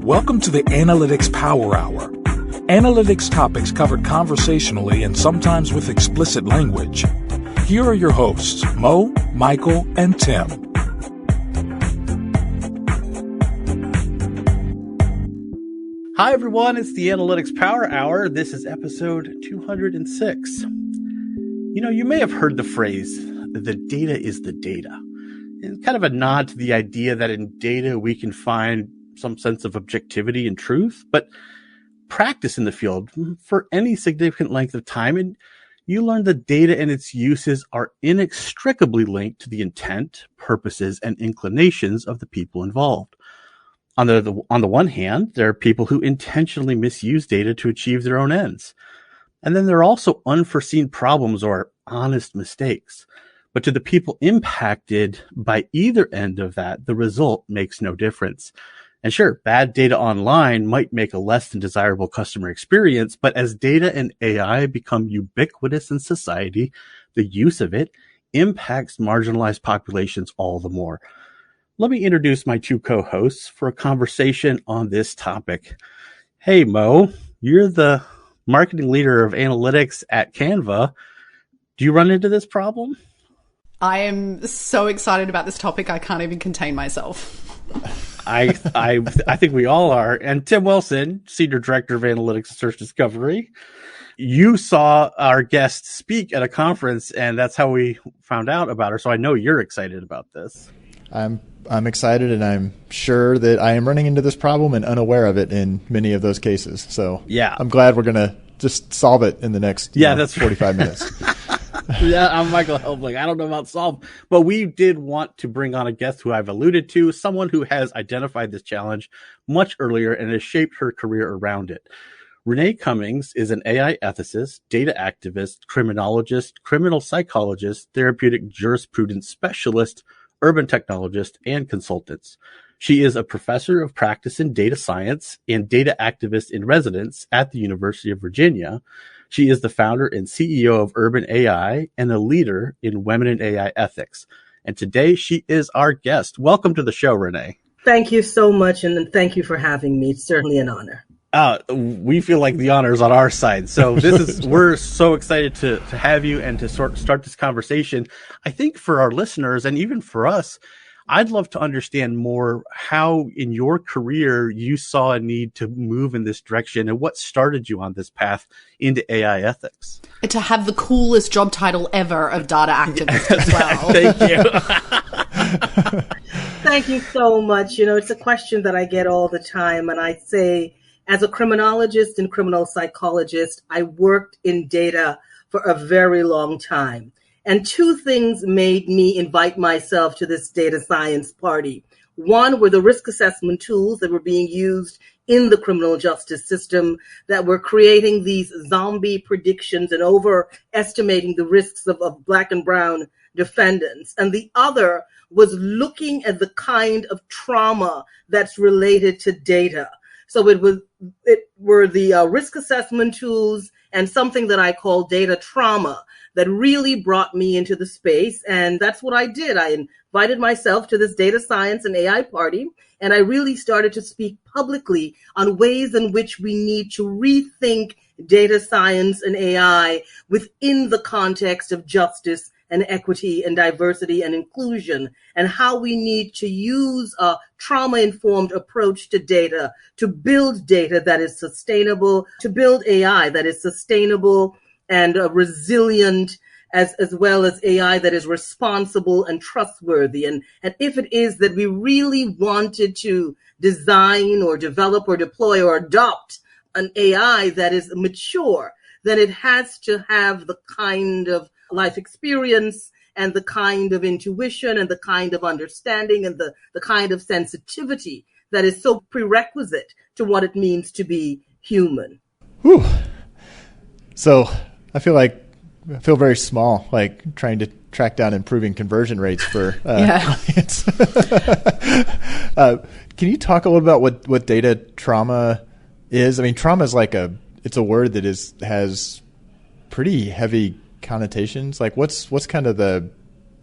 Welcome to the Analytics Power Hour. Analytics topics covered conversationally and sometimes with explicit language. Here are your hosts, Mo, Michael, and Tim. Hi, everyone. It's the Analytics Power Hour. This is episode 206. You may have heard the phrase, the data is the data. It's kind of a nod to the idea that in data we can find some sense of objectivity and truth, but practice in the field for any significant length of time, and you learn that data and its uses are inextricably linked to the intent, purposes, and inclinations of the people involved. On the one hand, there are people who intentionally misuse data to achieve their own ends. And then there are also unforeseen problems or honest mistakes. But to the people impacted by either end of that, the result makes no difference. And sure, bad data online might make a less than desirable customer experience, but as data and AI become ubiquitous in society, the use of it impacts marginalized populations all the more. Let me introduce my two co-hosts for a conversation on this topic. Hey, Mo, you're the marketing leader of analytics at Canva. Do you run into this problem? I am so excited about this topic, I can't even contain myself. I think we all are. And Tim Wilson, Senior Director of Analytics and Search Discovery. You saw our guest speak at a conference, and that's how we found out about her. So I know you're excited about this. I'm excited, and I'm sure that I am running into this problem and unaware of it in many of those cases. So yeah, I'm glad we're going to just solve it in the next that's 45 minutes. Yeah, I'm Michael Helbling. I don't know about solve, but we did want to bring on a guest who I've alluded to, someone who has identified this challenge much earlier and has shaped her career around it. Renée Cummings is an AI ethicist, data activist, criminologist, criminal psychologist, therapeutic jurisprudence specialist, urban technologist, and consultant. She is a professor of practice in data science and data activist in residence at the University of Virginia. She is the founder and CEO of Urban AI and a leader in women in AI ethics. And today she is our guest. Welcome to the show, Renée. Thank you so much, and thank you for having me. It's certainly an honor. We feel like the honor is on our side. So we're so excited to have you and to start this conversation. I think for our listeners and even for us, I'd love to understand more how in your career you saw a need to move in this direction and what started you on this path into AI ethics. And to have the coolest job title ever of data activist as well. Thank you. Thank you so much. It's a question that I get all the time, and I say, as a criminologist and criminal psychologist, I worked in data for a very long time. And two things made me invite myself to this data science party. One were the risk assessment tools that were being used in the criminal justice system that were creating these zombie predictions and overestimating the risks of Black and brown defendants. And the other was looking at the kind of trauma that's related to data. So it were the risk assessment tools and something that I call data trauma that really brought me into the space. And that's what I did. I invited myself to this data science and AI party, and I really started to speak publicly on ways in which we need to rethink data science and AI within the context of justice and equity and diversity and inclusion, and how we need to use a trauma-informed approach to data to build data that is sustainable, to build AI that is sustainable and resilient, as well as AI that is responsible and trustworthy. And if it is that we really wanted to design or develop or deploy or adopt an AI that is mature, then it has to have the kind of life experience and the kind of intuition and the kind of understanding and the kind of sensitivity that is so prerequisite to what it means to be human. Whew. So I feel very small, like trying to track down improving conversion rates for clients. Can you talk a little about what data trauma is? I mean, trauma is it's a word that has pretty heavy connotations. Like what's kind of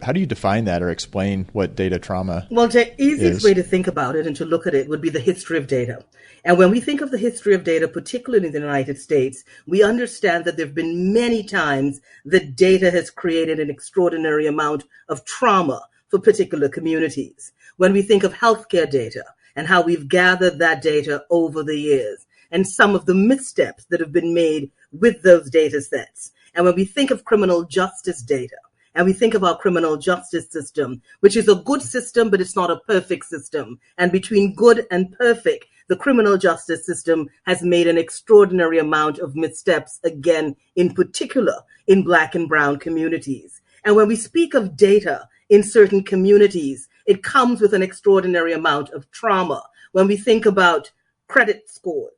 how do you define that or explain what data trauma Well, the easiest is? way to think about it and to look at it would be the history of data. And when we think of the history of data, particularly in the United States, we understand that there have been many times that data has created an extraordinary amount of trauma for particular communities. When we think of healthcare data and how we've gathered that data over the years and some of the missteps that have been made with those data sets. And when we think of criminal justice data, and we think of our criminal justice system, which is a good system, but it's not a perfect system. And between good and perfect, the criminal justice system has made an extraordinary amount of missteps, again, in particular in Black and Brown communities. And when we speak of data in certain communities, it comes with an extraordinary amount of trauma. When we think about credit scores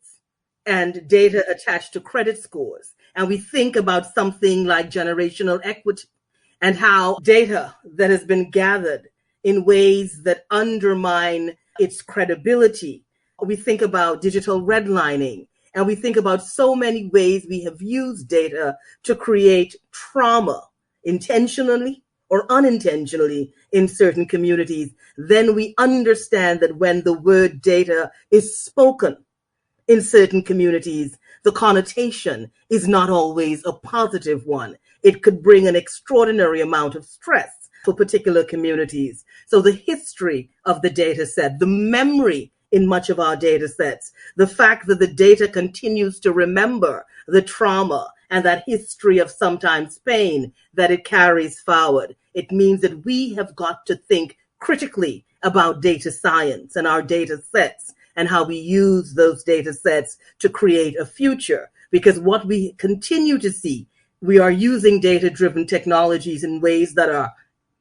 and data attached to credit scores, and we think about something like generational equity, and how data that has been gathered in ways that undermine its credibility. We think about digital redlining, and we think about so many ways we have used data to create trauma, intentionally or unintentionally, in certain communities. Then we understand that when the word data is spoken in certain communities, the connotation is not always a positive one. It could bring an extraordinary amount of stress for particular communities. So the history of the data set, the memory in much of our data sets, the fact that the data continues to remember the trauma and that history of sometimes pain that it carries forward, it means that we have got to think critically about data science and our data sets and how we use those data sets to create a future. Because what we continue to see, we are using data-driven technologies in ways that are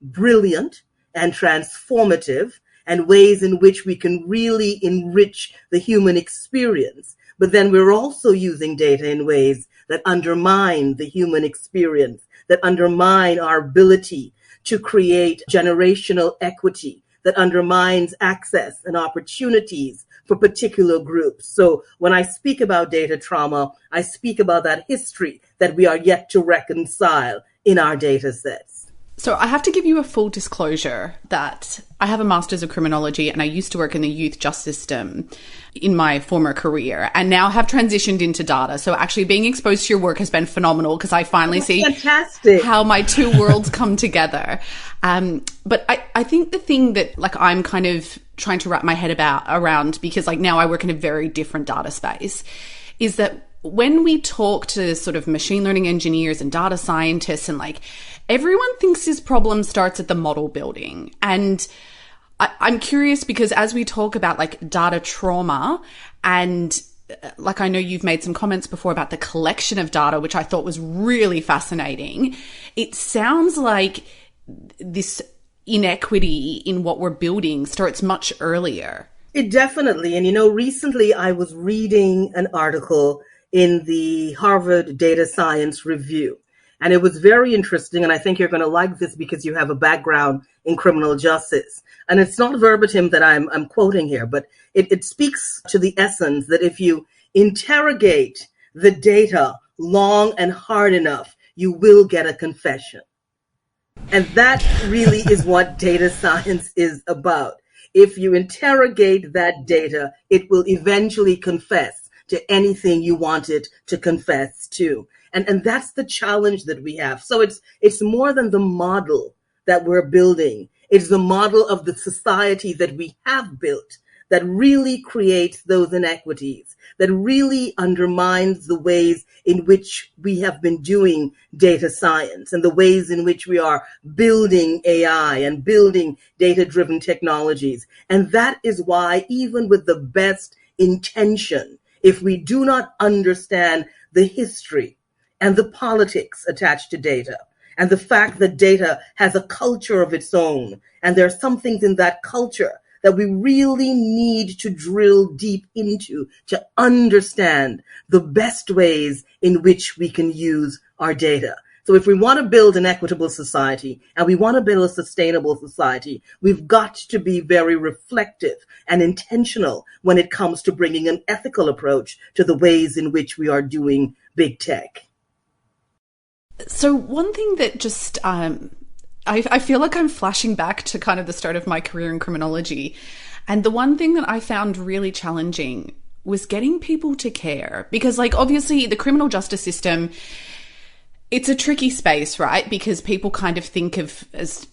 brilliant and transformative, and ways in which we can really enrich the human experience. But then we're also using data in ways that undermine the human experience, that undermine our ability to create generational equity, that undermines access and opportunities for particular groups. So when I speak about data trauma, I speak about that history that we are yet to reconcile in our data sets. So I have to give you a full disclosure that I have a master's of criminology and I used to work in the youth justice system in my former career and now have transitioned into data. So actually being exposed to your work has been phenomenal because I finally see fantastic how my two worlds come together. But I think the thing that like I'm kind of trying to wrap my head around, because like now I work in a very different data space, is that when we talk to sort of machine learning engineers and data scientists and like everyone thinks this problem starts at the model building. And I'm curious because as we talk about like data trauma and like I know you've made some comments before about the collection of data, which I thought was really fascinating. It sounds like this inequity in what we're building starts much earlier. It definitely. And, recently I was reading an article in the Harvard Data Science Review. And it was very interesting. And I think you're going to like this because you have a background in criminal justice. And it's not verbatim that I'm quoting here, but it speaks to the essence that if you interrogate the data long and hard enough, you will get a confession. And that really is what data science is about. If you interrogate that data, it will eventually confess to anything you want it to confess to. And that's the challenge that we have. So it's more than the model that we're building. It's the model of the society that we have built that really creates those inequities, that really undermines the ways in which we have been doing data science and the ways in which we are building AI and building data-driven technologies. And that is why even with the best intention, if we do not understand the history and the politics attached to data, and the fact that data has a culture of its own, and there are some things in that culture that we really need to drill deep into to understand the best ways in which we can use our data. So if we want to build an equitable society and we want to build a sustainable society, we've got to be very reflective and intentional when it comes to bringing an ethical approach to the ways in which we are doing big tech. So one thing that just I feel like I'm flashing back to kind of the start of my career in criminology. And the one thing that I found really challenging was getting people to care. Because, like, obviously the criminal justice system, it's a tricky space, right? Because people kind of think of as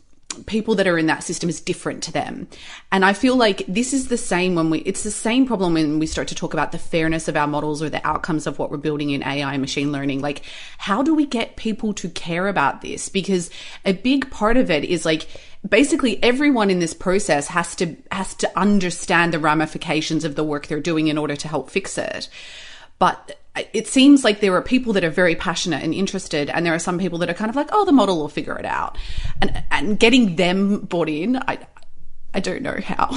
people that are in that system is different to them. And I feel like this is the same it's the same problem when we start to talk about the fairness of our models or the outcomes of what we're building in AI and machine learning. Like, how do we get people to care about this? Because a big part of it is, like, basically everyone in this process has to understand the ramifications of the work they're doing in order to help fix it. But it seems like there are people that are very passionate and interested, and there are some people that are kind of like, oh, the model will figure it out. And getting them bought in, I don't know how.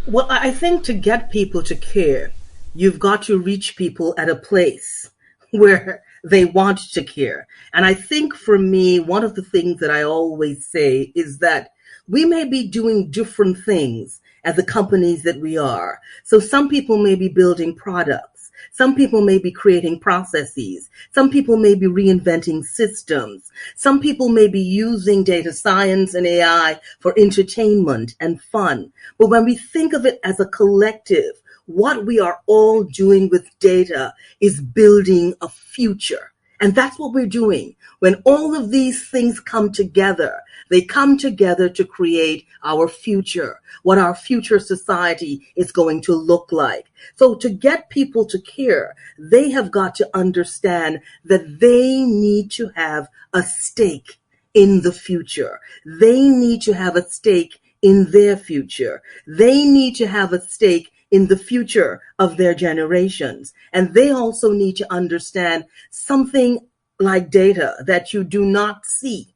Well, I think to get people to care, you've got to reach people at a place where they want to care. And I think for me, one of the things that I always say is that we may be doing different things as the companies that we are. So some people may be building products. Some people may be creating processes. Some people may be reinventing systems. Some people may be using data science and AI for entertainment and fun. But when we think of it as a collective, what we are all doing with data is building a future. And that's what we're doing. When all of these things come together, they come together to create our future, what our future society is going to look like. So to get people to care, they have got to understand that they need to have a stake in the future. They need to have a stake in their future. They need to have a stake in the future of their generations. And they also need to understand something like data that you do not see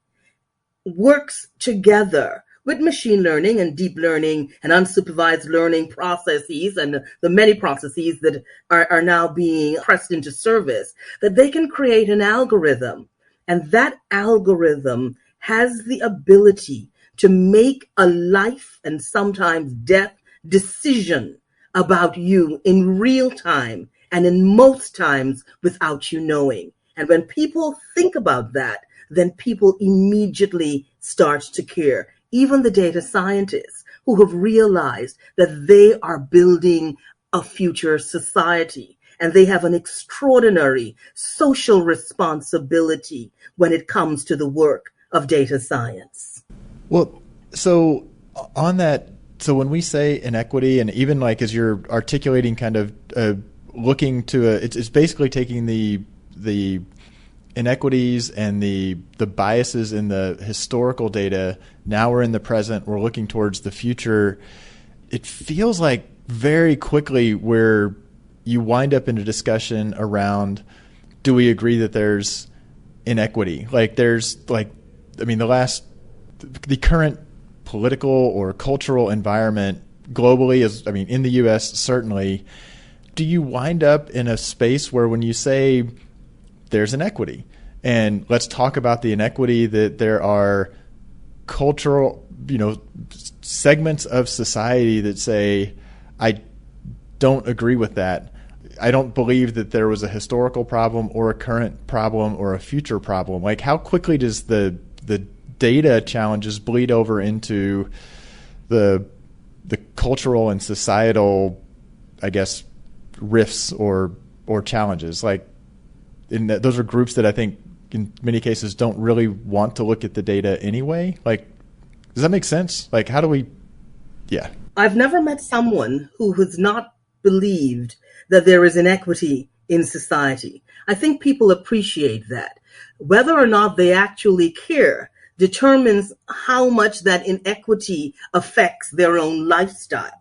works together with machine learning and deep learning and unsupervised learning processes and the many processes that are now being pressed into service, that they can create an algorithm. And that algorithm has the ability to make a life and sometimes death decision about you in real time, and in most times without you knowing. And when people think about that, then people immediately start to care. Even the data scientists who have realized that they are building a future society, and they have an extraordinary social responsibility when it comes to the work of data science. Well, so on that, so when we say inequity, and even like as you're articulating kind of looking to it's basically taking the inequities and the biases in the historical data. Now we're in the present, we're looking towards the future. It feels like very quickly where you wind up in a discussion around, do we agree that there's inequity? Like there's like, I mean, the current political or cultural environment globally is, I mean, in the US certainly, do you wind up in a space where when you say there's inequity, and let's talk about the inequity that there are cultural, segments of society that say, I don't agree with that. I don't believe that there was a historical problem or a current problem or a future problem. Like how quickly does the data challenges bleed over into the cultural and societal, I guess, rifts or challenges? Like those are groups that I think in many cases don't really want to look at the data anyway. Like, does that make sense? Like, how do we, yeah. I've never met someone who has not believed that there is inequity in society. I think people appreciate that. Whether or not they actually care determines how much that inequity affects their own lifestyle.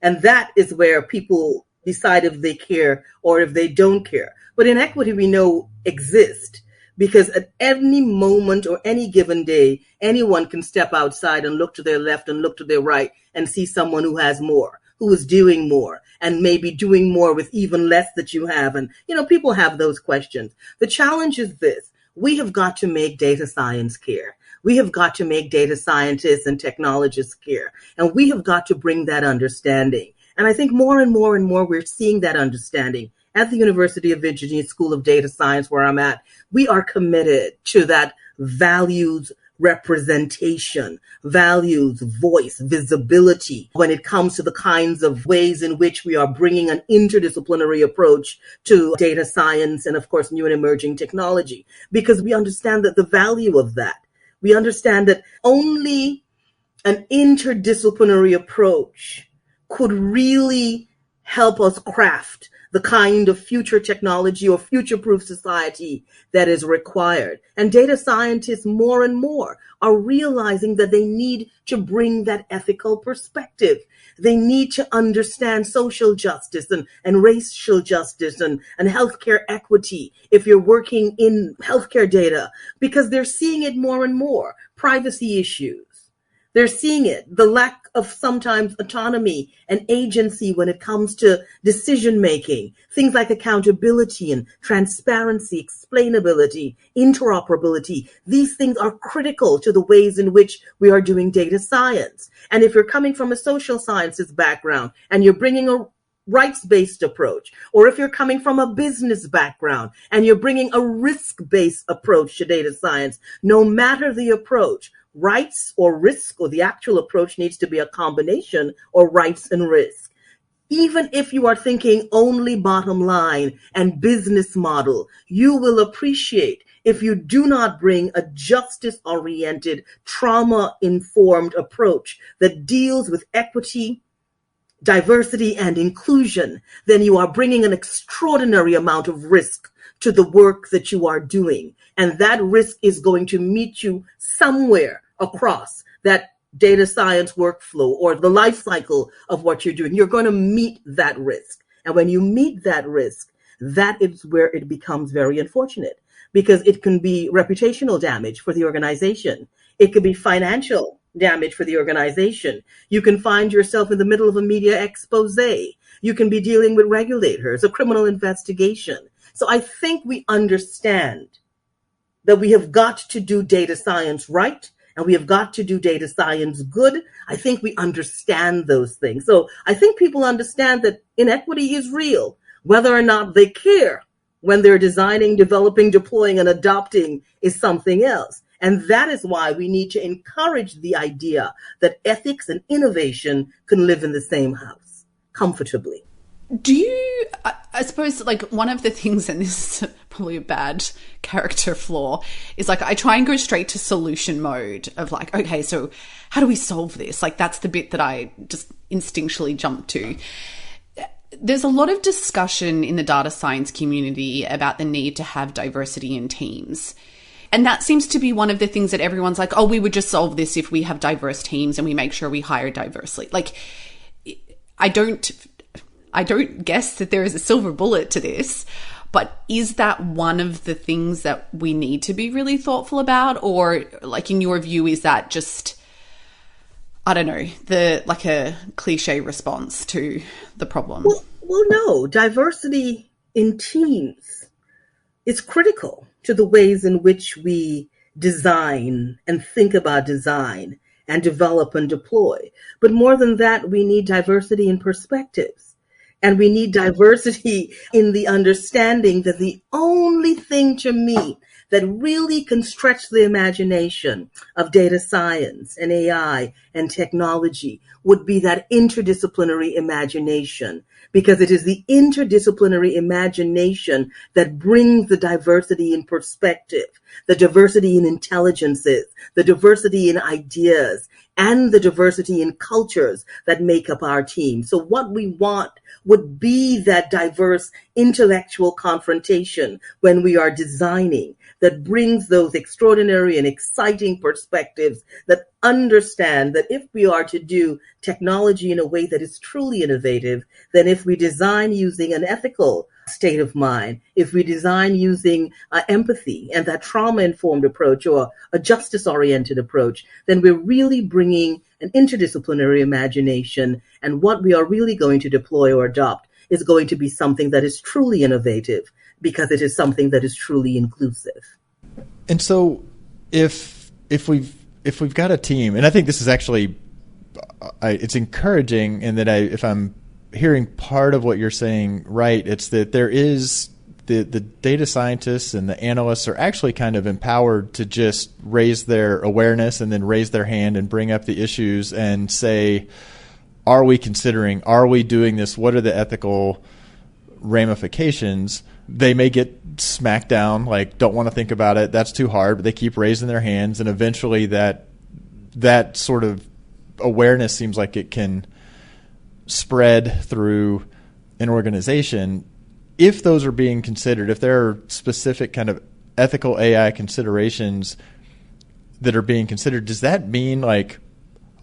And that is where people decide if they care or if they don't care. But inequity we know exists because at any moment or any given day, anyone can step outside and look to their left and look to their right and see someone who has more, who is doing more, and maybe doing more with even less that you have. And, people have those questions. The challenge is this. We have got to make data science care. We have got to make data scientists and technologists care. And we have got to bring that understanding. And I think more and more and more we're seeing that understanding. At the University of Virginia School of Data Science, where I'm at, we are committed to that values representation, values, voice, visibility when it comes to the kinds of ways in which we are bringing an interdisciplinary approach to data science and, of course, new and emerging technology, because we understand that the value of that. We understand that only an interdisciplinary approach could really help us craft the kind of future technology or future-proof society that is required. And data scientists more and more are realizing that they need to bring that ethical perspective. They need to understand social justice and racial justice and healthcare equity if you're working in healthcare data, because they're seeing it more and more. Privacy issues. They're seeing it, the lack of sometimes autonomy and agency when it comes to decision making, things like accountability and transparency, explainability, interoperability. These things are critical to the ways in which we are doing data science. And if you're coming from a social sciences background and you're bringing a rights-based approach, or if you're coming from a business background and you're bringing a risk-based approach to data science, no matter the approach, rights or risk, or the actual approach needs to be a combination or rights and risk. Even if you are thinking only bottom line and business model, you will appreciate if you do not bring a justice-oriented, trauma-informed approach that deals with equity, diversity, and inclusion, then you are bringing an extraordinary amount of risk to the work that you are doing. And that risk is going to meet you somewhere across that data science workflow or the life cycle of what you're doing. You're going to meet that risk. And when you meet that risk, that is where it becomes very unfortunate, because it can be reputational damage for the organization. It could be financial damage for the organization. You can find yourself in the middle of a media expose. You can be dealing with regulators, a criminal investigation. So I think we understand that we have got to do data science right, and we have got to do data science good. I think we understand those things. So I think people understand that inequity is real, whether or not they care when they're designing, developing, deploying, and adopting is something else. And that is why we need to encourage the idea that ethics and innovation can live in the same house comfortably. Do you, I suppose, like, one of the things, and this is probably a bad character flaw, is like I try and go straight to solution mode of like, okay, so how do we solve this? Like, that's the bit that I just instinctually jump to. There's a lot of discussion in the data science community about the need to have diversity in teams. And that seems to be one of the things that everyone's like, oh, we would just solve this if we have diverse teams and we make sure we hire diversely. Like, I don't guess that there is a silver bullet to this, but is that one of the things that we need to be really thoughtful about? Or, like, in your view, is that just, I don't know, like a cliche response to the problem? Well, no, diversity in teams is critical to the ways in which we design and think about design and develop and deploy. But more than that, we need diversity in perspectives. And we need diversity in the understanding that the only thing to me that really can stretch the imagination of data science and AI and technology would be that interdisciplinary imagination, because it is the interdisciplinary imagination that brings the diversity in perspective, the diversity in intelligences, the diversity in ideas, and the diversity in cultures that make up our team. So what we want would be that diverse intellectual confrontation when we are designing, that brings those extraordinary and exciting perspectives, that understand that if we are to do technology in a way that is truly innovative, then if we design using an ethical state of mind, if we design using empathy and that trauma-informed approach or a justice-oriented approach, then we're really bringing an interdisciplinary imagination, and what we are really going to deploy or adopt is going to be something that is truly innovative, because it is something that is truly inclusive. And so if we've got a team, and I think this is actually it's encouraging in that if I'm hearing part of what you're saying right, it's that there is the data scientists and the analysts are actually kind of empowered to just raise their awareness and then raise their hand and bring up the issues and say, are we doing this? What are the ethical ramifications? They may get smacked down, like, don't want to think about it, that's too hard, but they keep raising their hands, and eventually that sort of awareness seems like it can spread through an organization. If those are being considered, if there are specific kind of ethical AI considerations that are being considered, does that mean like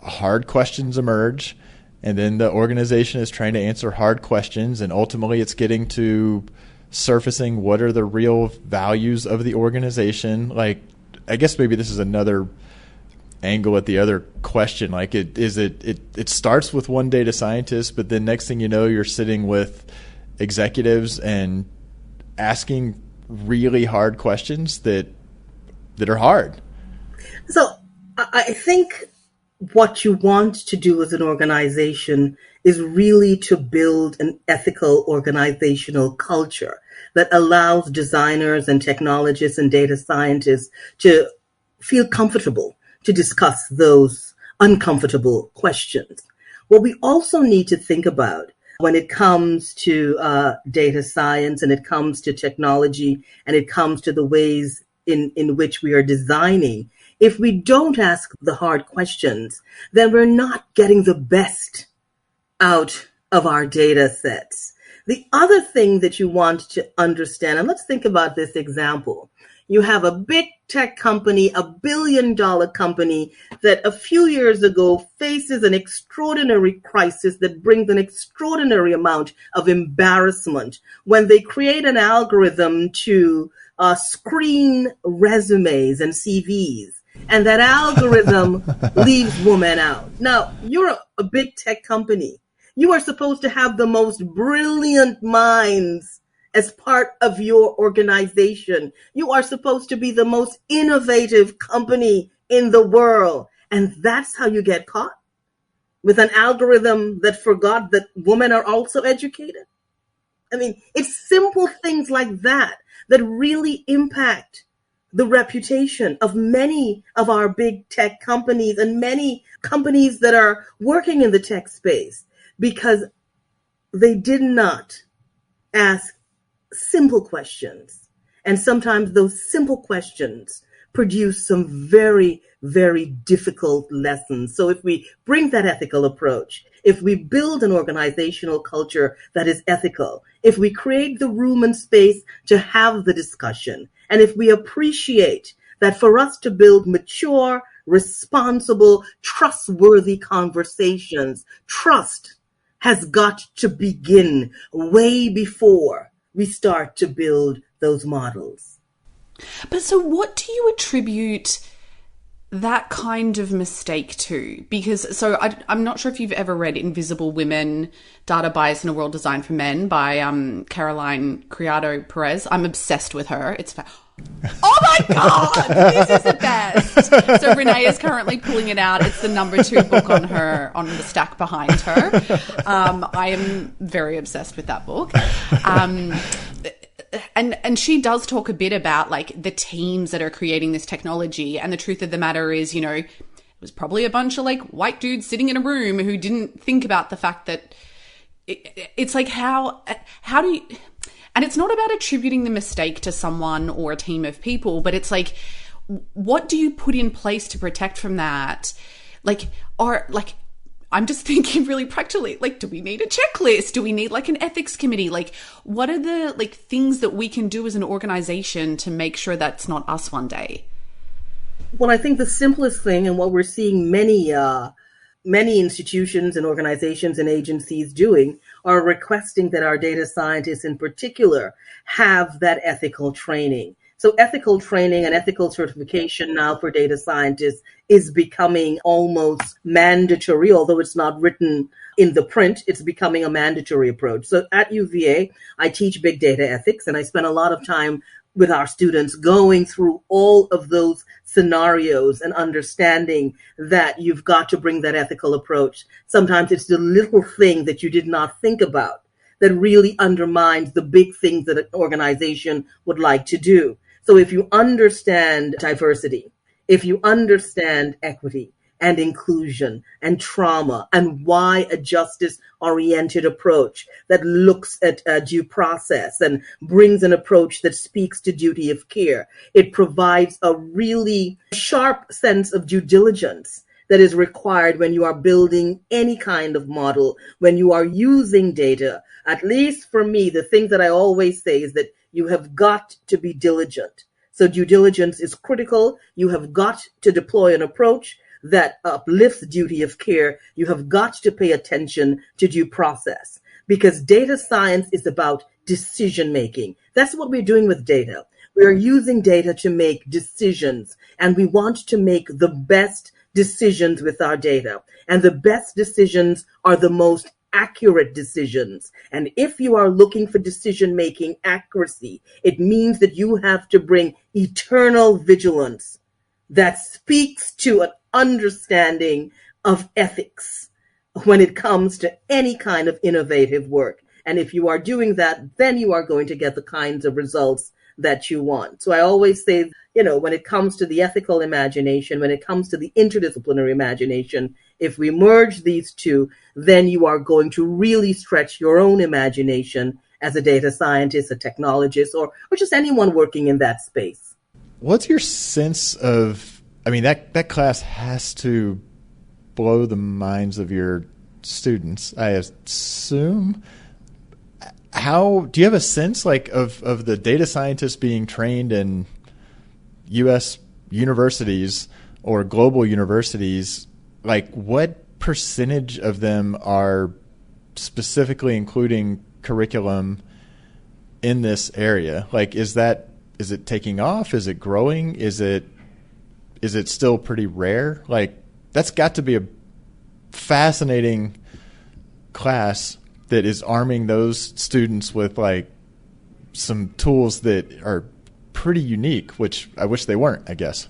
hard questions emerge and then the organization is trying to answer hard questions and ultimately it's getting to surfacing what are the real values of the organization? Like, I guess maybe this is another angle at the other question. Like, it starts with one data scientist, but then next thing you know, you're sitting with executives and asking really hard questions that are hard. So I think what you want to do as an organization is really to build an ethical organizational culture that allows designers and technologists and data scientists to feel comfortable to discuss those uncomfortable questions. What we also need to think about when it comes to data science and it comes to technology and it comes to the ways in which we are designing, if we don't ask the hard questions, then we're not getting the best out of our data sets. The other thing that you want to understand, and let's think about this example. You have a big tech company, $1 billion company that a few years ago faces an extraordinary crisis that brings an extraordinary amount of embarrassment when they create an algorithm to screen resumes and CVs. And that algorithm leaves women out. Now, you're a big tech company. You are supposed to have the most brilliant minds as part of your organization. You are supposed to be the most innovative company in the world. And that's how you get caught? With an algorithm that forgot that women are also educated? I mean, it's simple things like that that really impact the reputation of many of our big tech companies and many companies that are working in the tech space because they did not ask simple questions. And sometimes those simple questions produce some very, very difficult lessons. So if we bring that ethical approach, if we build an organizational culture that is ethical, if we create the room and space to have the discussion, and if we appreciate that for us to build mature, responsible, trustworthy conversations, trust has got to begin way before we start to build those models. But so what do you attribute that kind of mistake to? Because I'm not sure if you've ever read Invisible Women, Data Bias in a World Designed for Men by Caroline Criado Perez. I'm obsessed with her. Oh my God, this is the best. So Renee is currently pulling it out. It's the #2 book on the stack behind her. I am very obsessed with that book. And she does talk a bit about like the teams that are creating this technology. And the truth of the matter is, it was probably a bunch of like white dudes sitting in a room who didn't think about the fact that it's like, how do you, and it's not about attributing the mistake to someone or a team of people, but it's like, what do you put in place to protect from that? I'm just thinking really practically, like, do we need a checklist? Do we need like an ethics committee? Like, what are the like things that we can do as an organization to make sure that's not us one day? Well, I think the simplest thing, and what we're seeing many institutions and organizations and agencies doing, are requesting that our data scientists in particular have that ethical training. So ethical training and ethical certification now for data scientists is becoming almost mandatory, although it's not written in the print, it's becoming a mandatory approach. So at UVA, I teach big data ethics, and I spend a lot of time with our students going through all of those scenarios and understanding that you've got to bring that ethical approach. Sometimes it's the little thing that you did not think about that really undermines the big things that an organization would like to do. So if you understand diversity, if you understand equity and inclusion and trauma and why a justice-oriented approach that looks at due process and brings an approach that speaks to duty of care, it provides a really sharp sense of due diligence that is required when you are building any kind of model, when you are using data. At least for me, the thing that I always say is that you have got to be diligent. So due diligence is critical. You have got to deploy an approach that uplifts duty of care. You have got to pay attention to due process, because data science is about decision making. That's what we're doing with data. We are using data to make decisions, and we want to make the best decisions with our data. And the best decisions are the most accurate decisions. And if you are looking for decision-making accuracy, it means that you have to bring eternal vigilance that speaks to an understanding of ethics when it comes to any kind of innovative work. And if you are doing that, then you are going to get the kinds of results that you want. So I always say, when it comes to the ethical imagination, when it comes to the interdisciplinary imagination, if we merge these two, then you are going to really stretch your own imagination as a data scientist, a technologist, or just anyone working in that space. What's your sense of, that class has to blow the minds of your students, I assume. How do you have a sense of the data scientists being trained in U.S. universities or global universities? What percentage of them are specifically including curriculum in this area? Is it taking off? Is it growing? Is it still pretty rare? That's got to be a fascinating class that is arming those students with some tools that are pretty unique, which I wish they weren't, I guess.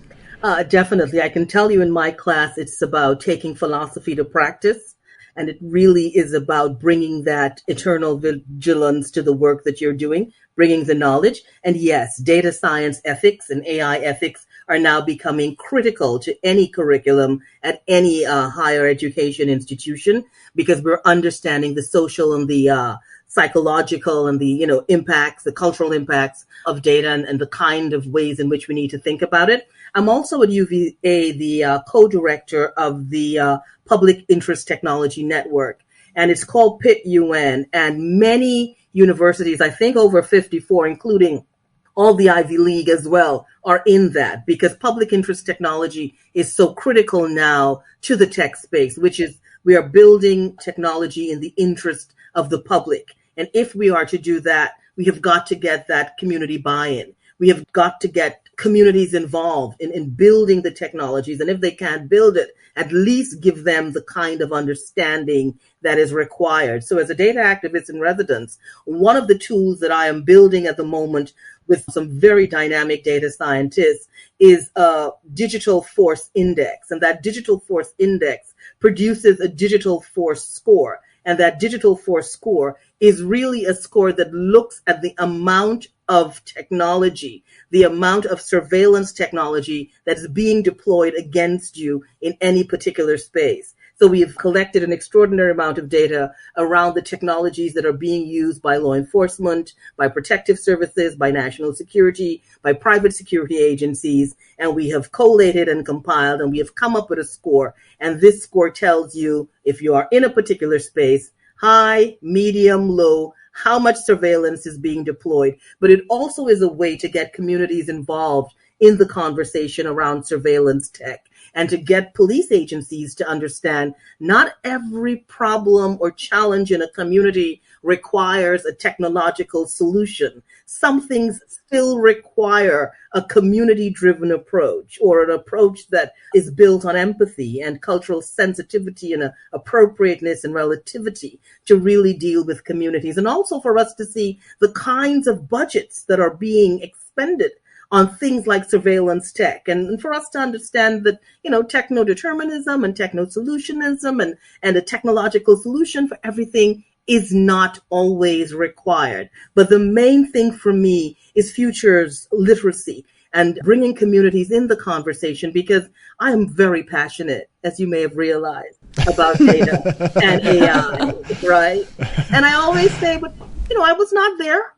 Definitely. I can tell you in my class, it's about taking philosophy to practice. And it really is about bringing that eternal vigilance to the work that you're doing, bringing the knowledge. And yes, data science ethics and AI ethics are now becoming critical to any curriculum at any higher education institution, because we're understanding the social and the psychological and the impacts, the cultural impacts of data, and the kind of ways in which we need to think about it. I'm also at UVA the co-director of the Public Interest Technology Network, and it's called PIT-UN, and many universities, I think over 54, including all the Ivy League as well, are in that, because public interest technology is so critical now to the tech space, which is we are building technology in the interest of the public. And if we are to do that, we have got to get that community buy-in. We have got to get communities involved in building the technologies. And if they can't build it, at least give them the kind of understanding that is required. So as a data activist in residence, one of the tools that I am building at the moment with some very dynamic data scientists is a digital force index. And that digital force index produces a digital force score. And that digital force score is really a score that looks at the amount of technology, the amount of surveillance technology that is being deployed against you in any particular space. So we have collected an extraordinary amount of data around the technologies that are being used by law enforcement, by protective services, by national security, by private security agencies, and we have collated and compiled, and we have come up with a score. And this score tells you if you are in a particular space, high, medium, low, how much surveillance is being deployed. But it also is a way to get communities involved in the conversation around surveillance tech, and to get police agencies to understand not every problem or challenge in a community requires a technological solution. Some things still require a community-driven approach, or an approach that is built on empathy and cultural sensitivity and appropriateness and relativity to really deal with communities. And also for us to see the kinds of budgets that are being expended on things like surveillance tech, and for us to understand that, techno-determinism and techno-solutionism and a technological solution for everything is not always required. But the main thing for me is futures literacy and bringing communities in the conversation, because I am very passionate, as you may have realized, about data and AI, right? And I always say, but I was not there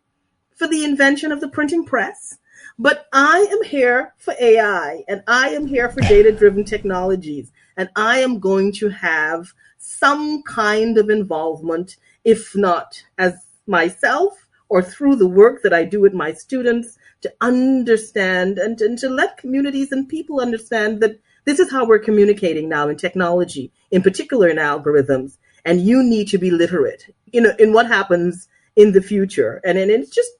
for the invention of the printing press, but I am here for AI, and I am here for data-driven technologies, and I am going to have some kind of involvement, if not as myself or through the work that I do with my students, to understand and to let communities and people understand that this is how we're communicating now in technology, in particular in algorithms, and you need to be literate, in what happens in the future. And it's just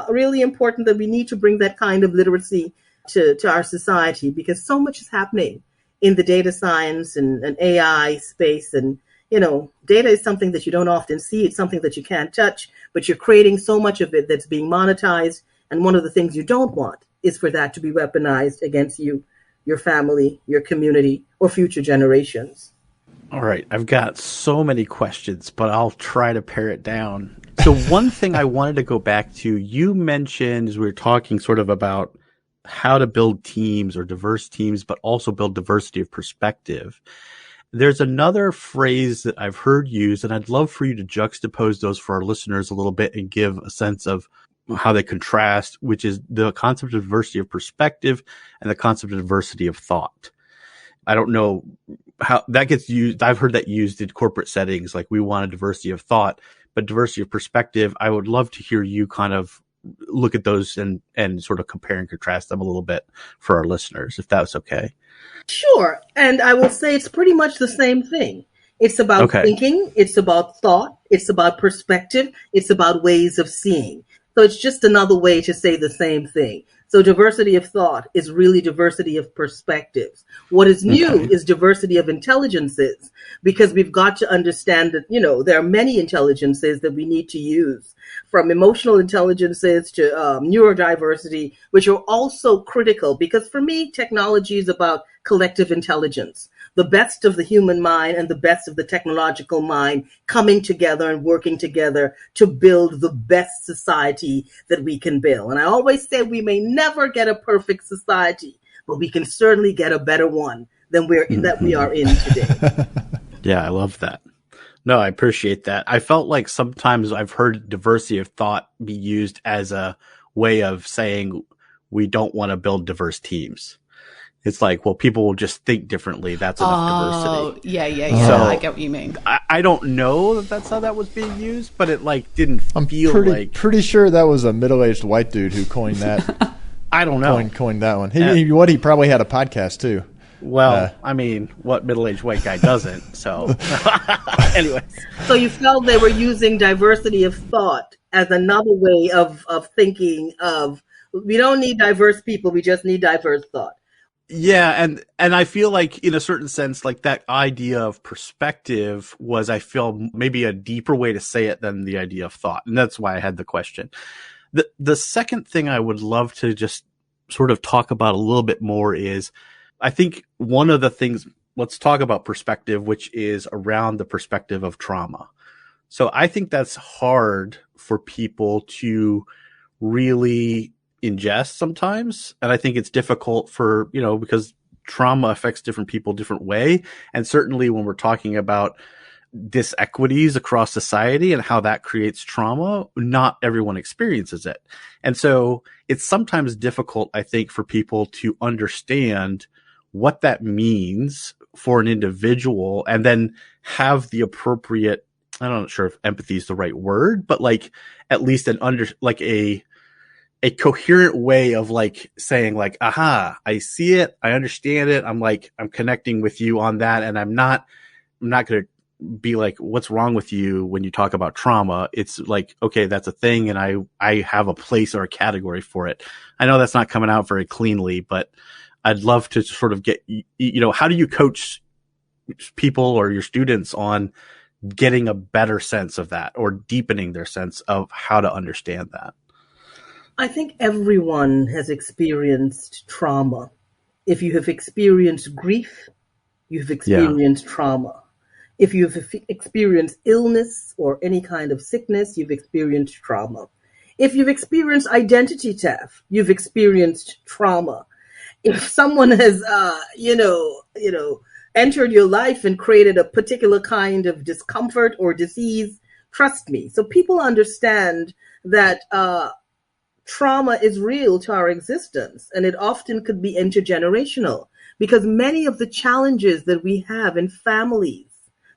really important that we need to bring that kind of literacy to our society, because so much is happening in the data science and AI space. And, data is something that you don't often see. It's something that you can't touch, but you're creating so much of it that's being monetized. And one of the things you don't want is for that to be weaponized against you, your family, your community, or future generations. All right. I've got so many questions, but I'll try to pare it down. So one thing I wanted to go back to, you mentioned, as we were talking sort of about how to build teams or diverse teams, but also build diversity of perspective. There's another phrase that I've heard used, and I'd love for you to juxtapose those for our listeners a little bit and give a sense of how they contrast, which is the concept of diversity of perspective and the concept of diversity of thought. I don't know how that gets used. I've heard that used in corporate settings, like we want a diversity of thought, but diversity of perspective, I would love to hear you kind of look at those and sort of compare and contrast them a little bit for our listeners, if that's okay. Sure. And I will say it's pretty much the same thing. It's about thinking, it's about thought, it's about perspective, it's about ways of seeing. So it's just another way to say the same thing. So diversity of thought is really diversity of perspectives. What is new is diversity of intelligences, because we've got to understand that, there are many intelligences that we need to use, from emotional intelligences to neurodiversity, which are also critical, because for me, technology is about collective intelligence. The best of the human mind and the best of the technological mind coming together and working together to build the best society that we can build. And I always say we may never get a perfect society, but we can certainly get a better one than we are in today. Yeah, I love that. No, I appreciate that. I felt like sometimes I've heard diversity of thought be used as a way of saying we don't want to build diverse teams. It's like, well, people will just think differently. That's enough diversity. Yeah. So, I get what you mean. I don't know that that's how that was being used, but it didn't feel like. Pretty sure that was a middle-aged white dude who coined that. I don't know. Coined that one. He probably had a podcast too. Well, what middle-aged white guy doesn't? So, anyways. So you felt they were using diversity of thought as another way of thinking of, we don't need diverse people, we just need diverse thought. Yeah, and I feel like in a certain sense, like that idea of perspective was, I feel, maybe a deeper way to say it than the idea of thought. And that's why I had the question. The second thing I would love to just sort of talk about a little bit more is, I think one of the things, let's talk about perspective, which is around the perspective of trauma. So I think that's hard for people to really ingest sometimes. And I think it's difficult for, because trauma affects different people different way. And certainly when we're talking about disequities across society and how that creates trauma, not everyone experiences it. And so it's sometimes difficult, I think, for people to understand what that means for an individual and then have the appropriate, I'm not sure if empathy is the right word, but at least a coherent way of saying aha, I see it, I understand it, I'm connecting with you on that, and I'm not going to be like, what's wrong with you when you talk about trauma? It's okay, that's a thing, and I have a place or a category for it. I know that's not coming out very cleanly, but I'd love to sort of get, how do you coach people or your students on getting a better sense of that or deepening their sense of how to understand that? I think everyone has experienced trauma. If you have experienced grief, you've experienced trauma. If you've experienced illness or any kind of sickness, you've experienced trauma. If you've experienced identity theft, you've experienced trauma. If someone has, entered your life and created a particular kind of discomfort or disease, trust me. So people understand that trauma is real to our existence, and it often could be intergenerational because many of the challenges that we have in families,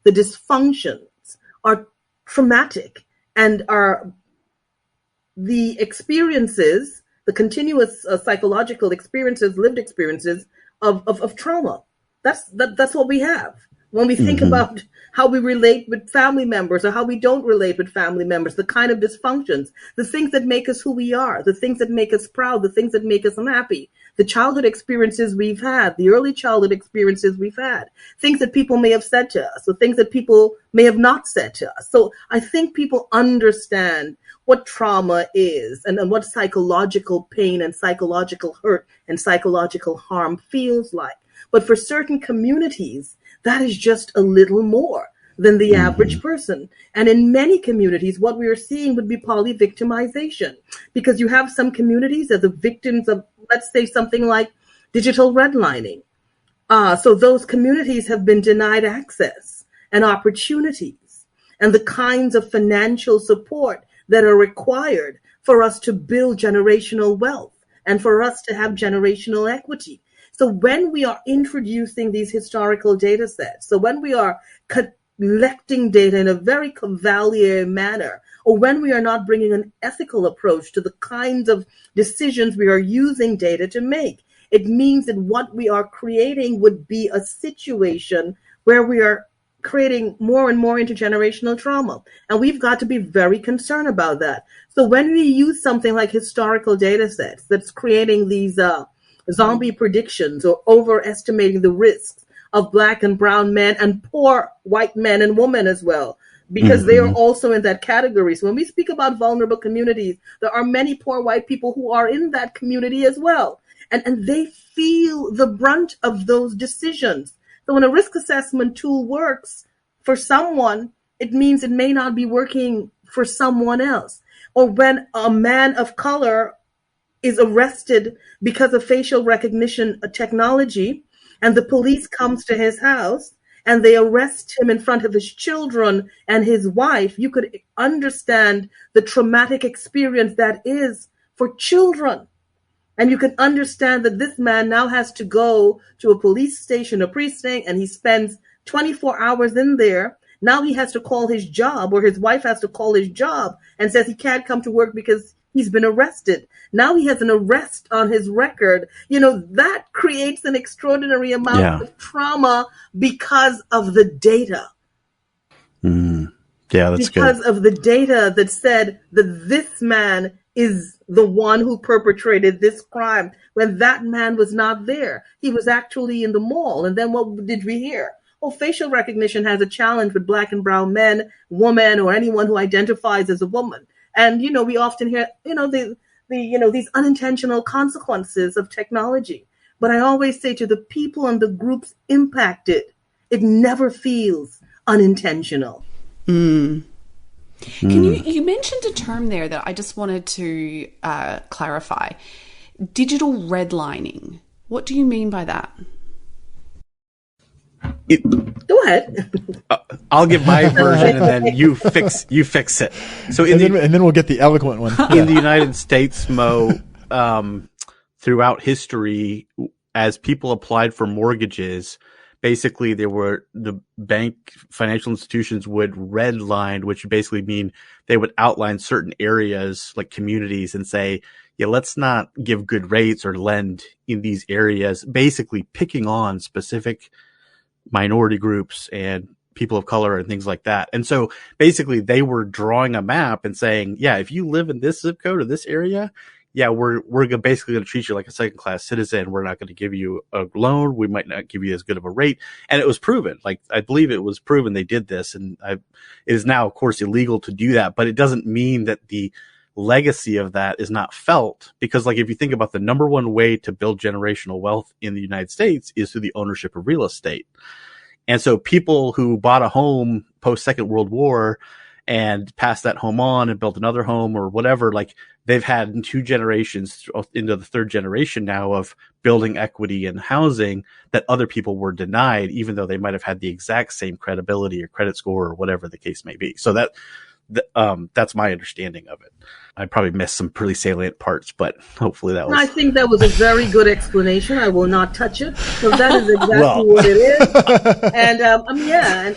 the dysfunctions, are traumatic and are the experiences, the continuous psychological experiences, lived experiences of trauma. That's what we have. When we think about how we relate with family members or how we don't relate with family members, the kind of dysfunctions, the things that make us who we are, the things that make us proud, the things that make us unhappy, the childhood experiences we've had, the early childhood experiences we've had, things that people may have said to us, the things that people may have not said to us. So I think people understand what trauma is and what psychological pain and psychological hurt and psychological harm feels like. But for certain communities, that is just a little more than the average person. And in many communities, what we are seeing would be poly-victimization, because you have some communities that are the victims of, let's say, something like digital redlining. So those communities have been denied access and opportunities and the kinds of financial support that are required for us to build generational wealth and for us to have generational equity. So when we are introducing these historical data sets, so when we are collecting data in a very cavalier manner, or when we are not bringing an ethical approach to the kinds of decisions we are using data to make, it means that what we are creating would be a situation where we are creating more and more intergenerational trauma. And we've got to be very concerned about that. So when we use something like historical data sets that's creating these zombie predictions or overestimating the risks of Black and brown men and poor white men and women as well, because they are also in that category. So when we speak about vulnerable communities, there are many poor white people who are in that community as well. And they feel the brunt of those decisions. So when a risk assessment tool works for someone, it means it may not be working for someone else. Or when a man of color is arrested because of facial recognition technology, and the police comes to his house and they arrest him in front of his children and his wife, you could understand the traumatic experience that is for children. And you can understand that this man now has to go to a police station, a precinct, and he spends 24 hours in there. Now he has to call his job, or his wife has to call his job and says he can't come to work because he's been arrested. Now he has an arrest on his record. That creates an extraordinary amount of trauma because of the data. Yeah, that's because good. of the data that said that this man is the one who perpetrated this crime when that man was not there. He was actually in the mall. And then what did we hear? Oh, facial recognition has a challenge with Black and brown men, women, or anyone who identifies as a woman. And, we often hear, these unintentional consequences of technology. But I always say to the people and the groups impacted, it never feels unintentional. Can you mentioned a term there that I just wanted to clarify. Digital redlining. What do you mean by that? Go ahead. I'll give my version, and then you fix it. So, and then we'll get the eloquent one. In the United States, Mo, throughout history, as people applied for mortgages, basically the bank financial institutions would redline, which would basically mean they would outline certain areas like communities and say, yeah, let's not give good rates or lend in these areas, basically picking on specific minority groups and people of color and things like that. And so basically they were drawing a map and saying, yeah, if you live in this zip code or this area, yeah, we're basically going to treat you like a second class citizen. We're not going to give you a loan. We might not give you as good of a rate. And it was proven. Like, I believe it was proven they did this. And it is now, of course, illegal to do that, but it doesn't mean that the legacy of that is not felt, because like, if you think about the number one way to build generational wealth in the United States is through the ownership of real estate. And so people who bought a home post Second World War and passed that home on and built another home or whatever, like they've had 2 generations into the 3rd generation now of building equity in housing that other people were denied, even though they might have had the exact same credibility or credit score or whatever the case may be. So that's my understanding of it. I probably missed some pretty salient parts, but hopefully that was... I think that was a very good explanation. I will not touch it. So that is exactly what it is.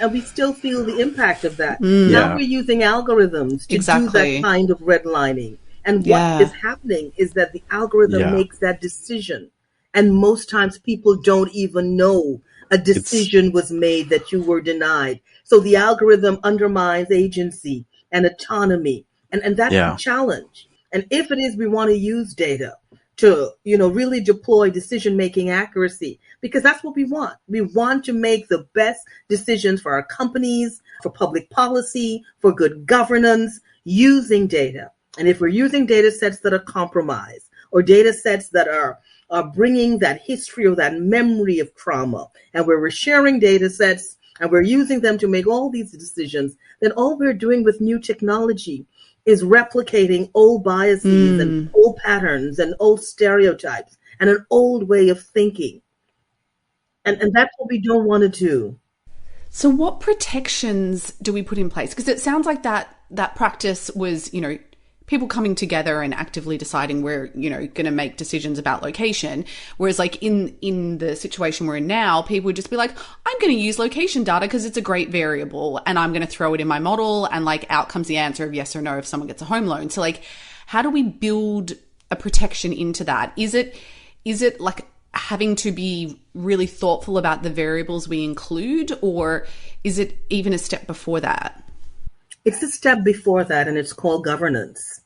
And we still feel the impact of that. Now we're using algorithms to do that kind of redlining. And what is happening is that the algorithm makes that decision. And most times people don't even know a decision was made that you were denied. So the algorithm undermines agency and autonomy. And that's the challenge. And if it is we want to use data to, really deploy decision-making accuracy, because that's what we want. We want to make the best decisions for our companies, for public policy, for good governance, using data. And if we're using data sets that are compromised or data sets that are bringing that history or that memory of trauma, and where we're sharing data sets and we're using them to make all these decisions, then all we're doing with new technology is replicating old biases and old patterns and old stereotypes and an old way of thinking. And that's what we don't want to do. So what protections do we put in place? Because it sounds like that practice was, people coming together and actively deciding we're, going to make decisions about location. Whereas like in the situation we're in now, people would just be like, I'm going to use location data because it's a great variable and I'm going to throw it in my model and like out comes the answer of yes or no if someone gets a home loan. So like, how do we build a protection into that? Is it like having to be really thoughtful about the variables we include, or is it even a step before that? It's a step before that, and it's called governance.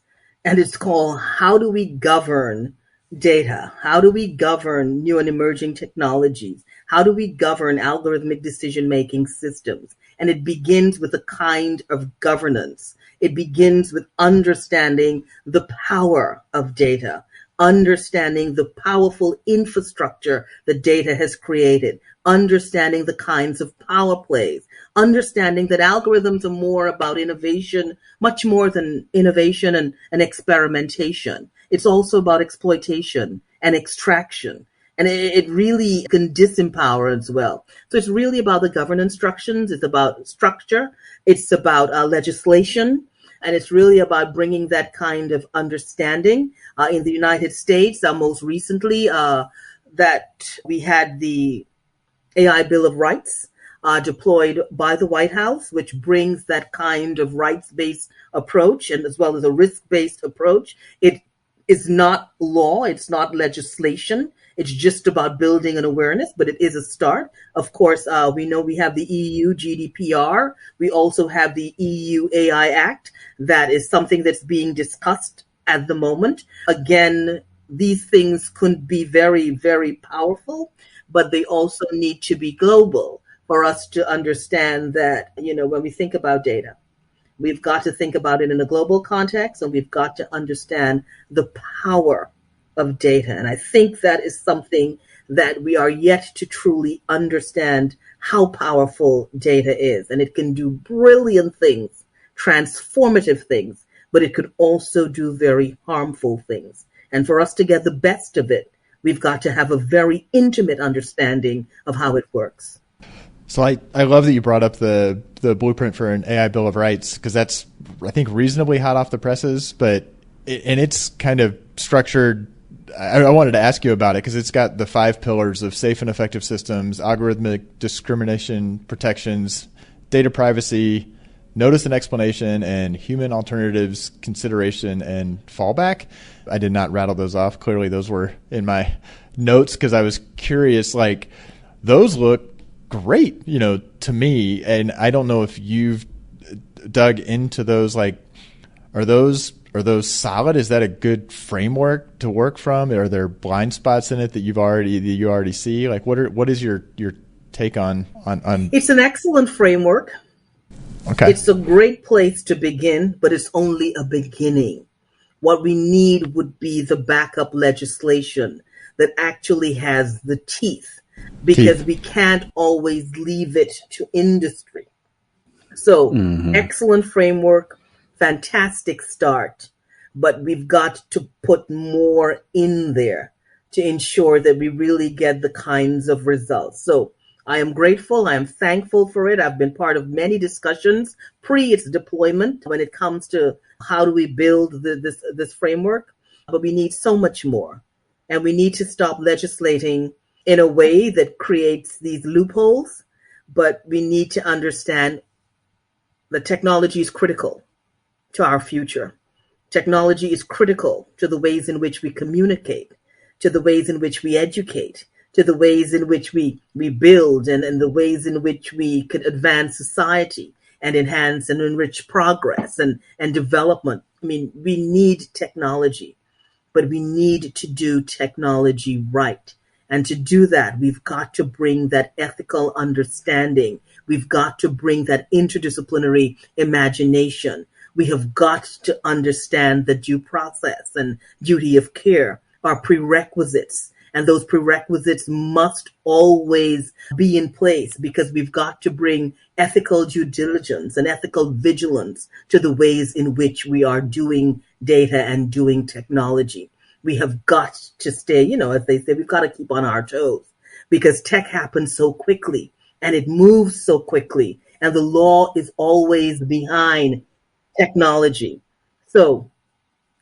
And it's called, how do we govern data? How do we govern new and emerging technologies? How do we govern algorithmic decision-making systems? And it begins with a kind of governance. It begins with understanding the power of data, understanding the powerful infrastructure that data has created, understanding the kinds of power plays, understanding that algorithms are more about innovation, much more than innovation and experimentation. It's also about exploitation and extraction. And it really can disempower as well. So it's really about the governance structures. It's about structure. It's about legislation. And it's really about bringing that kind of understanding. In the United States, most recently, that we had the AI Bill of Rights deployed by the White House, which brings that kind of rights-based approach and as well as a risk-based approach. It is not law. It's not legislation. It's just about building an awareness, but it is a start. Of course, we know we have the EU GDPR. We also have the EU AI Act. That is something that's being discussed at the moment. Again, these things could be very, very powerful, but they also need to be global for us to understand that, when we think about data, we've got to think about it in a global context, and we've got to understand the power of data. And I think that is something that we are yet to truly understand, how powerful data is. And it can do brilliant things, transformative things, but it could also do very harmful things. And for us to get the best of it, we've got to have a very intimate understanding of how it works. So I love that you brought up the blueprint for an AI Bill of Rights, because that's, I think, reasonably hot off the presses, and it's kind of structured. I wanted to ask you about it because it's got the 5 pillars of safe and effective systems, algorithmic discrimination protections, data privacy, notice and explanation, and human alternatives consideration and fallback. I did not rattle those off. Clearly those were in my notes because I was curious, like, those look great, to me. And I don't know if you've dug into those, like, are those solid? Is that a good framework to work from? Are there blind spots in it that you already see? Like, what is your take on? It's an excellent framework. Okay. It's a great place to begin, but it's only a beginning. What we need would be the backup legislation that actually has the teeth, because we can't always leave it to industry. So, excellent framework, fantastic start, but we've got to put more in there to ensure that we really get the kinds of results. So, I am grateful. I am thankful for it. I've been part of many discussions pre its deployment when it comes to how do we build this framework. But we need so much more. And we need to stop legislating in a way that creates these loopholes. But we need to understand that technology is critical to our future. Technology is critical to the ways in which we communicate, to the ways in which we educate, to the ways in which we build, and the ways in which we could advance society and enhance and enrich progress and development. I mean, we need technology, but we need to do technology right. And to do that, we've got to bring that ethical understanding. We've got to bring that interdisciplinary imagination. We have got to understand the due process and duty of care are prerequisites. And those prerequisites must always be in place because we've got to bring ethical due diligence and ethical vigilance to the ways in which we are doing data and doing technology. We have got to stay, as they say, we've got to keep on our toes because tech happens so quickly and it moves so quickly and the law is always behind technology. So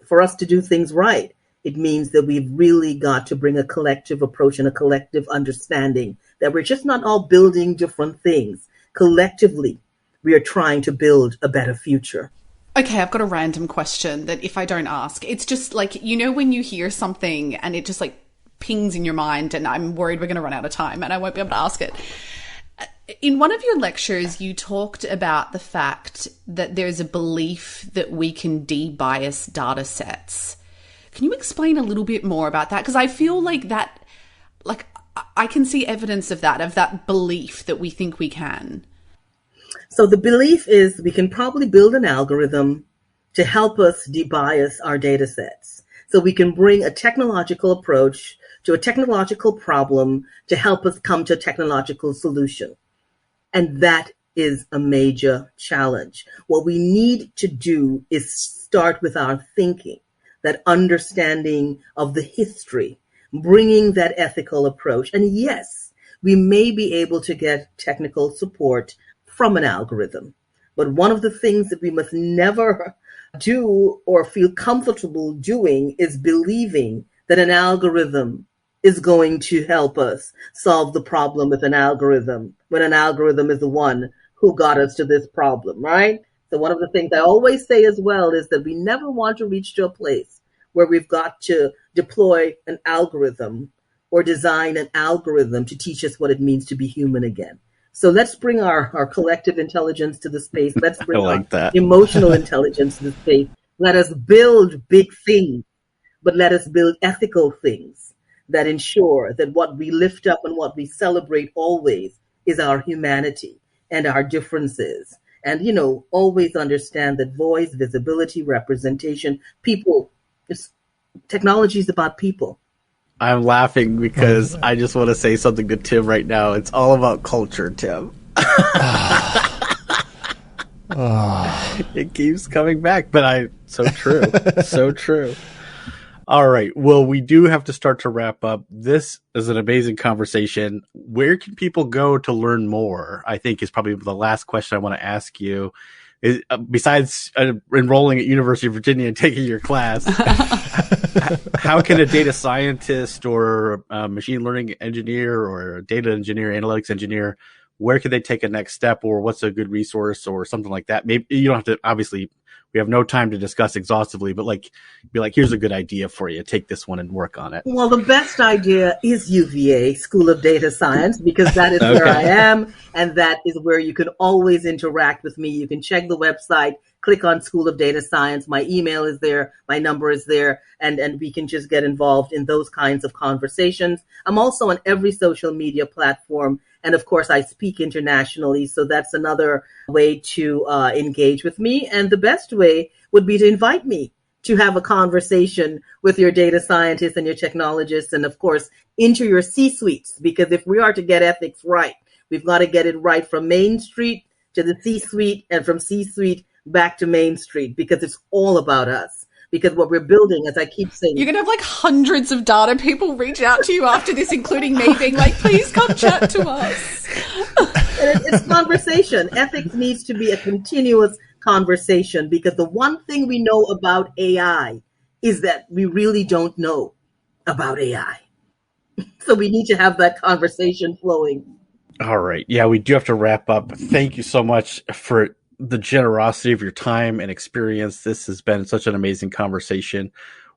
for us to do things right, it means that we've really got to bring a collective approach and a collective understanding that we're just not all building different things. Collectively, we are trying to build a better future. Okay, I've got a random question that if I don't ask, it's just like, when you hear something and it just like pings in your mind and I'm worried we're going to run out of time and I won't be able to ask it. In one of your lectures, you talked about the fact that there's a belief that we can de-bias data sets. Can you explain a little bit more about that? Because I feel like that, I can see evidence of that belief that we think we can. So the belief is we can probably build an algorithm to help us de-bias our data sets. So we can bring a technological approach to a technological problem to help us come to a technological solution. And that is a major challenge. What we need to do is start with our thinking, that understanding of the history, bringing that ethical approach. And yes, we may be able to get technical support from an algorithm. But one of the things that we must never do or feel comfortable doing is believing that an algorithm is going to help us solve the problem with an algorithm when an algorithm is the one who got us to this problem, right? So one of the things I always say as well is that we never want to reach to a place where we've got to deploy an algorithm or design an algorithm to teach us what it means to be human again. So let's bring our collective intelligence to the space. Let's bring our emotional intelligence to the space. Let us build big things, but let us build ethical things that ensure that what we lift up and what we celebrate always is our humanity and our differences. And, always understand that voice, visibility, representation, people, technology is about people. I'm laughing because I just want to say something to Tim right now. It's all about culture, Tim. It keeps coming back, but so true. So true. All right. Well, we do have to start to wrap up. This is an amazing conversation. Where can people go to learn more? I think is probably the last question I want to ask you. Besides enrolling at University of Virginia and taking your class, how can a data scientist or a machine learning engineer or a data engineer, analytics engineer, where could they take a next step, or what's a good resource or something like that? Maybe you don't have to, obviously we have no time to discuss exhaustively, but be like, here's a good idea for you. Take this one and work on it. Well, the best idea is UVA, School of Data Science, because that is where I am, and that is where you can always interact with me. You can check the website, click on School of Data Science. My email is there, my number is there, and we can just get involved in those kinds of conversations. I'm also on every social media platform. And of course, I speak internationally, so that's another way to engage with me. And the best way would be to invite me to have a conversation with your data scientists and your technologists, and of course, into your C-suites, because if we are to get ethics right, we've got to get it right from Main Street to the C-suite and from C-suite back to Main Street, because it's all about us. Because what we're building, as I keep saying... You're going to have like hundreds of data people reach out to you after this, including me being like, please come chat to us. It's conversation. Ethics needs to be a continuous conversation, because the one thing we know about AI is that we really don't know about AI. So we need to have that conversation flowing. All right. Yeah, we do have to wrap up. Thank you so much for the generosity of your time and experience. This has been such an amazing conversation.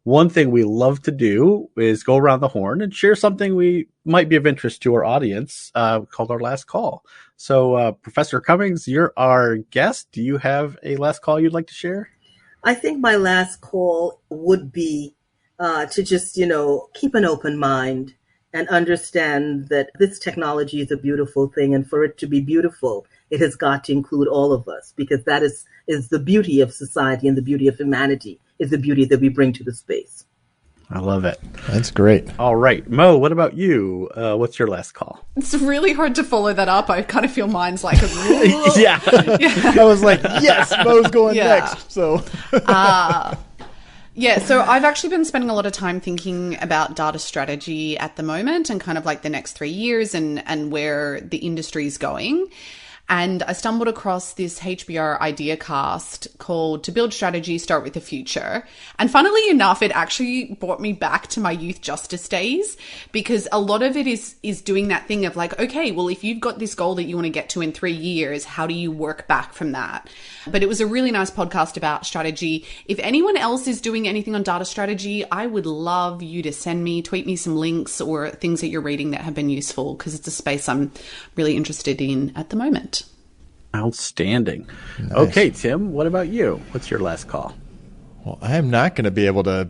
One thing we love to do is go around the horn and share something we might be of interest to our audience, called our last call. So, Professor Cummings, you're our guest. Do you have a last call you'd like to share? I think my last call would be to just, keep an open mind and understand that this technology is a beautiful thing. And for it to be beautiful, it has got to include all of us, because that is the beauty of society, and the beauty of humanity is the beauty that we bring to the space. I love it. That's great. All right. Mo, what about you? What's your last call? It's really hard to follow that up. I kind of feel mine's like Yeah. I was like, yes, Mo's going next. So Yeah, so I've actually been spending a lot of time thinking about data strategy at the moment, and kind of like the next 3 years and where the industry is going. And I stumbled across this HBR idea cast called To Build Strategy, Start with the Future. And funnily enough, it actually brought me back to my youth justice days, because a lot of it is doing that thing of like, okay, well, if you've got this goal that you want to get to in 3 years, how do you work back from that? But it was a really nice podcast about strategy. If anyone else is doing anything on data strategy, I would love you to tweet me some links or things that you're reading that have been useful, because it's a space I'm really interested in at the moment. Outstanding. Nice. Okay, Tim, what about you? What's your last call? Well, I am not going to be able to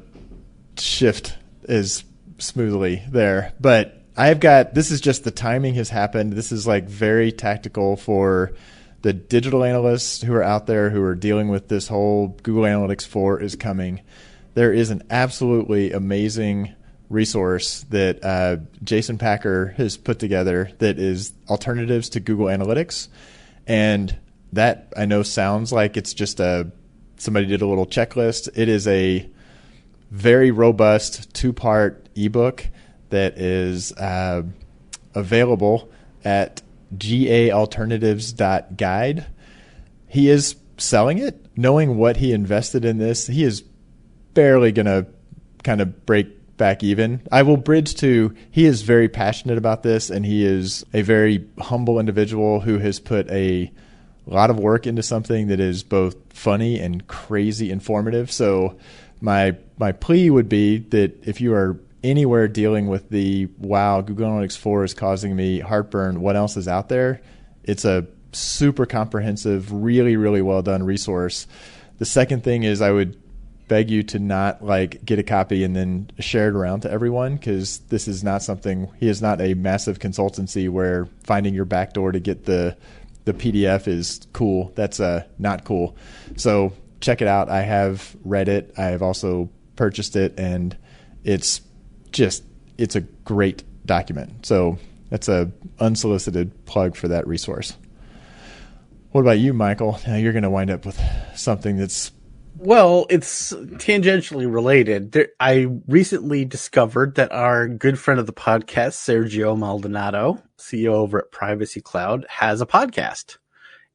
shift as smoothly there, but this is just the timing has happened. This is like very tactical for the digital analysts who are out there who are dealing with this whole Google Analytics 4 is coming. There is an absolutely amazing resource that Jason Packer has put together that is alternatives to Google Analytics. And that, I know, sounds like it's just somebody did a little checklist. It is a very robust 2-part ebook that is available at gaalternatives.guide. He is selling it, knowing what he invested in this. He is barely going to kind of break back even. I will bridge to, he is very passionate about this, and he is a very humble individual who has put a lot of work into something that is both funny and crazy informative. So my plea would be that if you are anywhere dealing with the, wow, Google Analytics 4 is causing me heartburn, what else is out there? It's a super comprehensive, really, really well done resource. The second thing is I would beg you to not get a copy and then share it around to everyone, because this is not something, he is not a massive consultancy where finding your back door to get the PDF is cool. That's not cool. So check it out. I have read it. I have also purchased it, and it's a great document. So that's a unsolicited plug for that resource. What about you, Michael? Now you're going to wind up with something that's... Well, it's tangentially related. I recently discovered that our good friend of the podcast, Sergio Maldonado, CEO over at Privacy Cloud, has a podcast.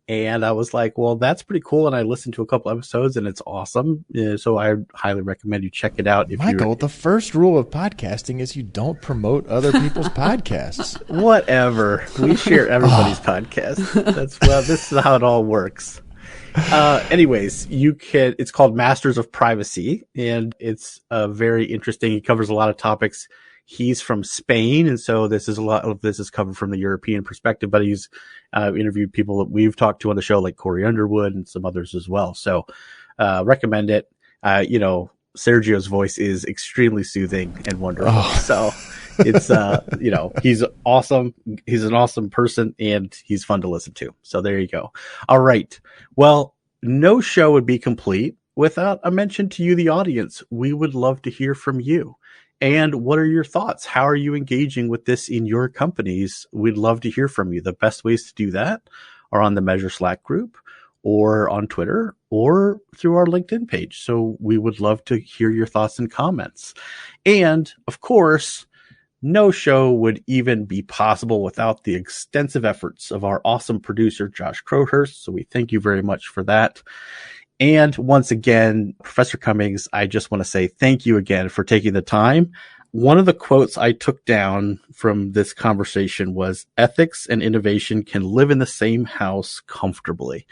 And I was like, well, that's pretty cool. And I listened to a couple episodes, and it's awesome. So I highly recommend you check it out. Michael, the first rule of podcasting is you don't promote other people's podcasts. Whatever. We share everybody's podcasts. This is how it all works. Anyways, it's called Masters of Privacy, and it's very interesting. He covers a lot of topics. He's from Spain, and so a lot of this is covered from the European perspective, but he's interviewed people that we've talked to on the show, like Corey Underwood and some others as well. So recommend it. Sergio's voice is extremely soothing and wonderful. Oh. So it's, he's awesome. He's an awesome person, and he's fun to listen to. So there you go. All right. Well, no show would be complete without a mention to you, the audience, we would love to hear from you. And what are your thoughts? How are you engaging with this in your companies? We'd love to hear from you. The best ways to do that are on the Measure Slack group, or on Twitter, or through our LinkedIn page. So we would love to hear your thoughts and comments. And of course, no show would even be possible without the extensive efforts of our awesome producer, Josh Crowhurst. So we thank you very much for that. And once again, Professor Cummings, I just want to say thank you again for taking the time. One of the quotes I took down from this conversation was, ethics and innovation can live in the same house comfortably.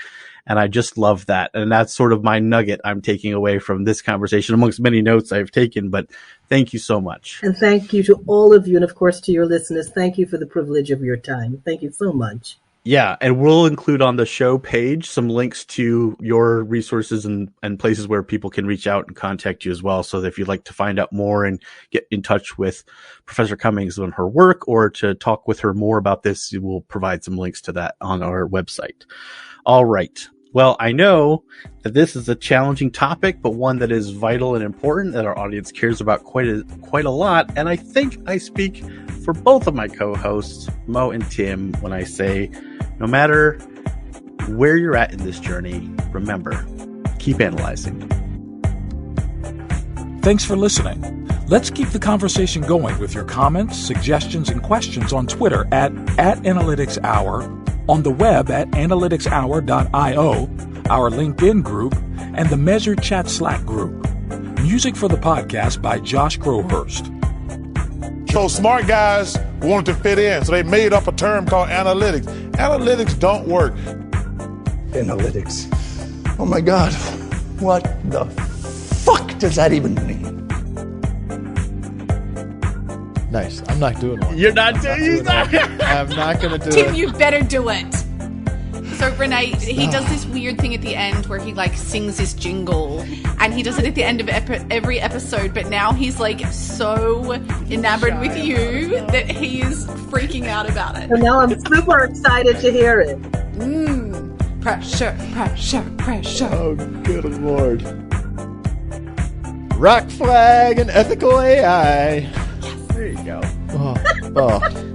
And I just love that. And that's sort of my nugget I'm taking away from this conversation, amongst many notes I've taken. But thank you so much. And thank you to all of you. And of course, to your listeners, thank you for the privilege of your time. Thank you so much. Yeah, and we'll include on the show page some links to your resources and places where people can reach out and contact you as well. So that if you'd like to find out more and get in touch with Professor Cummings on her work, or to talk with her more about this, we'll provide some links to that on our website. All right. Well, I know that this is a challenging topic, but one that is vital and important, that our audience cares about quite a lot. And I think I speak for both of my co-hosts, Mo and Tim, when I say, no matter where you're at in this journey, remember, keep analyzing. Thanks for listening. Let's keep the conversation going with your comments, suggestions, and questions on Twitter at AnalyticsHour, on the web at analyticshour.io, our LinkedIn group, and the Measure Chat Slack group. Music for the podcast by Josh Crowhurst. So smart guys wanted to fit in, so they made up a term called analytics. Analytics don't work. Analytics. Oh my God. What the fuck does that even mean? Nice. I'm not doing one. You're not doing that. I'm not going to do Tim, it. you better do it. So Renee, he does this weird thing at the end where he like sings this jingle, and he does it at the end of every episode, but now he's like so enamored with you that he is freaking out about it. So now I'm super excited to hear it. Pressure, pressure, pressure. Oh, good Lord. Rock flag and ethical AI. There you go. Oh.